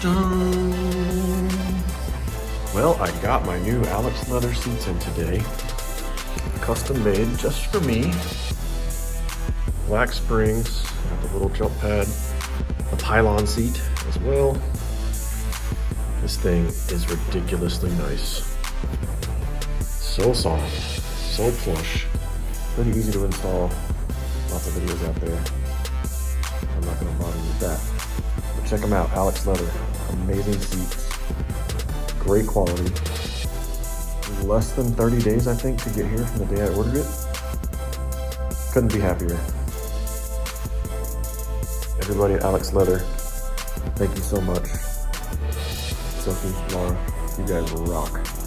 dun. Well, I got my new Alex leather seats in today. Custom made just for me. Black springs, got the little jump pad, a pylon seat as well. This thing is ridiculously nice. So soft, so plush, pretty easy to install. Lots of videos out there. I'm not gonna bother you with that. But check them out, Alex Leather. Amazing seats, great quality. Less than 30 days, I think, to get here from the day I ordered it. Couldn't be happier. Everybody at Alex Leather, thank you so much. Sophie, Laura, you guys rock.